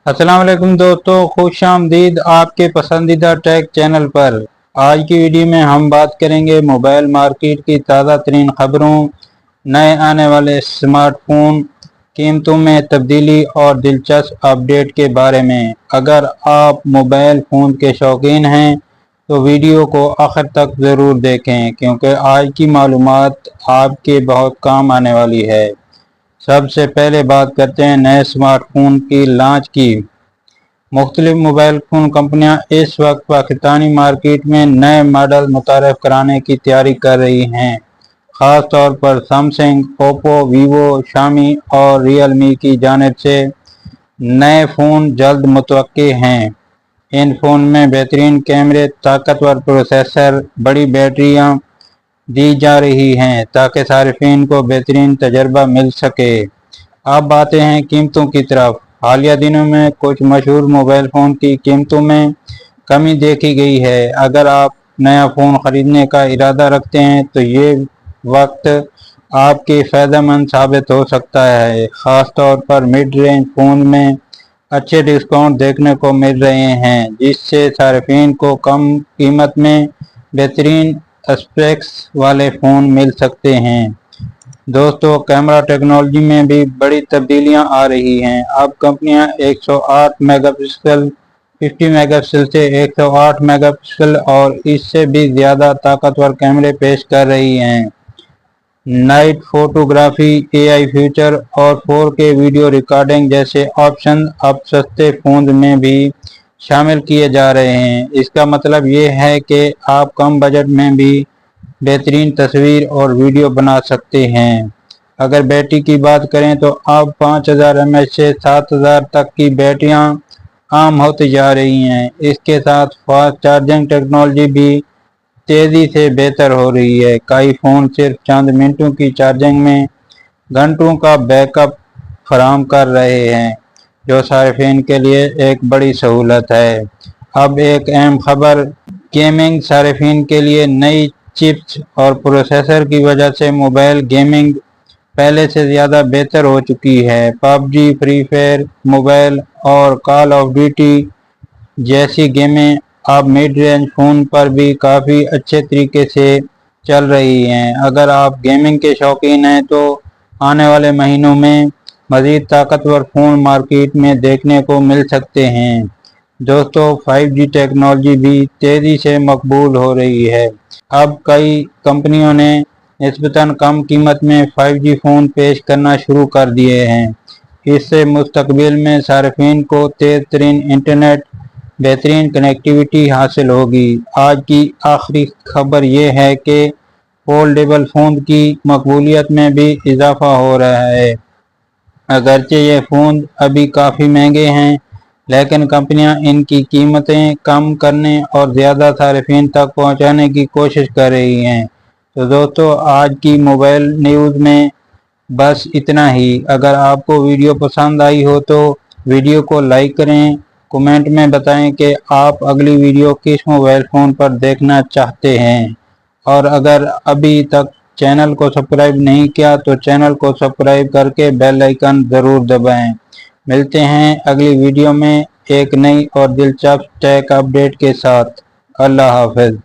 अस्सलाम वालेकुम दोस्तों, खुश आमदीद आपके पसंदीदा टेक चैनल पर। आज की वीडियो में हम बात करेंगे मोबाइल मार्केट की ताज़ा तरीन खबरों, नए आने वाले स्मार्टफोन, कीमतों में तब्दीली और दिलचस्प अपडेट के बारे में। अगर आप मोबाइल फ़ोन के शौकीन हैं तो वीडियो को आखिर तक ज़रूर देखें, क्योंकि आज की मालूमात आपके बहुत काम आने वाली है। सबसे पहले बात करते हैं नए स्मार्टफोन की लॉन्च की। मुख्तलिफ मोबाइल फ़ोन कंपनियां इस वक्त पाकिस्तानी मार्केट में नए मॉडल मुतारफ़ कराने की तैयारी कर रही हैं। ख़ास तौर पर सैमसंग, ओप्पो, वीवो, शामी और रियलमी की जानिब से नए फ़ोन जल्द मुतवक्के हैं। इन फ़ोन में बेहतरीन कैमरे, ताकतवर प्रोसेसर, बड़ी बैटरियाँ दी जा रही हैं ताकि सार्फिन को बेहतरीन तजर्बा मिल सके। अब आते हैं कीमतों की तरफ। हालिया दिनों में कुछ मशहूर मोबाइल फ़ोन की कीमतों में कमी देखी गई है। अगर आप नया फ़ोन ख़रीदने का इरादा रखते हैं तो ये वक्त आपके फ़ायदेमंद साबित हो सकता है। ख़ास तौर पर मिड रेंज फ़ोन में अच्छे डिस्काउंट देखने को मिल रहे हैं, जिससे सार्फिन को कम कीमत में बेहतरीन स्पेक्स वाले फ़ोन मिल सकते हैं। दोस्तों, कैमरा टेक्नोलॉजी में भी बड़ी तब्दीलियां आ रही हैं। अब कंपनियां 108 मेगापिक्सल, 50 मेगापिक्सल से 108 मेगापिक्सल और इससे भी ज़्यादा ताकतवर कैमरे पेश कर रही हैं। नाइट फोटोग्राफी, एआई फीचर और 4K वीडियो रिकॉर्डिंग जैसे ऑप्शन अब सस्ते फ़ोन में भी शामिल किए जा रहे हैं। इसका मतलब ये है कि आप कम बजट में भी बेहतरीन तस्वीर और वीडियो बना सकते हैं। अगर बैटरी की बात करें तो अब 5000 mAh से 7000 तक की बैटरियां आम होती जा रही हैं। इसके साथ फास्ट चार्जिंग टेक्नोलॉजी भी तेज़ी से बेहतर हो रही है। कई फ़ोन सिर्फ चंद मिनटों की चार्जिंग में घंटों का बैकअप फराहम कर रहे हैं, जो सार्फिन के लिए एक बड़ी सहूलत है। अब एक अहम खबर, गेमिंग सार्फिन के लिए नई चिप्स और प्रोसेसर की वजह से मोबाइल गेमिंग पहले से ज़्यादा बेहतर हो चुकी है। पबजी, फ्री फायर मोबाइल और कॉल ऑफ ड्यूटी जैसी गेमें अब मिड रेंज फ़ोन पर भी काफ़ी अच्छे तरीके से चल रही हैं। अगर आप गेमिंग के शौकीन हैं तो आने वाले महीनों में मज़ीद ताकतवर फ़ोन मार्केट में देखने को मिल सकते हैं। दोस्तों, 5G टेक्नोलॉजी भी तेज़ी से मकबूल हो रही है। अब कई कंपनियों ने निस्बतन कम कीमत में 5G फ़ोन पेश करना शुरू कर दिए हैं। इससे मुस्तकबिल में सार्फिन को तेज़ तरीन इंटरनेट, बेहतरीन कनेक्टिविटी हासिल होगी। आज की आखिरी खबर यह है कि फोल्डेबल फ़ोन की मकबूलियत में भी इजाफा हो रहा है। अगरचे ये फ़ोन अभी काफ़ी महंगे हैं, लेकिन कंपनियां इनकी कीमतें कम करने और ज़्यादा सार्फिन तक पहुंचाने की कोशिश कर रही हैं। तो दोस्तों, आज की मोबाइल न्यूज़ में बस इतना ही। अगर आपको वीडियो पसंद आई हो तो वीडियो को लाइक करें, कमेंट में बताएं कि आप अगली वीडियो किस मोबाइल फ़ोन पर देखना चाहते हैं, और अगर अभी तक चैनल को सब्सक्राइब नहीं किया तो चैनल को सब्सक्राइब करके बेल आइकन ज़रूर दबाएं। मिलते हैं अगली वीडियो में एक नई और दिलचस्प टेक अपडेट के साथ। अल्लाह हाफ़िज़।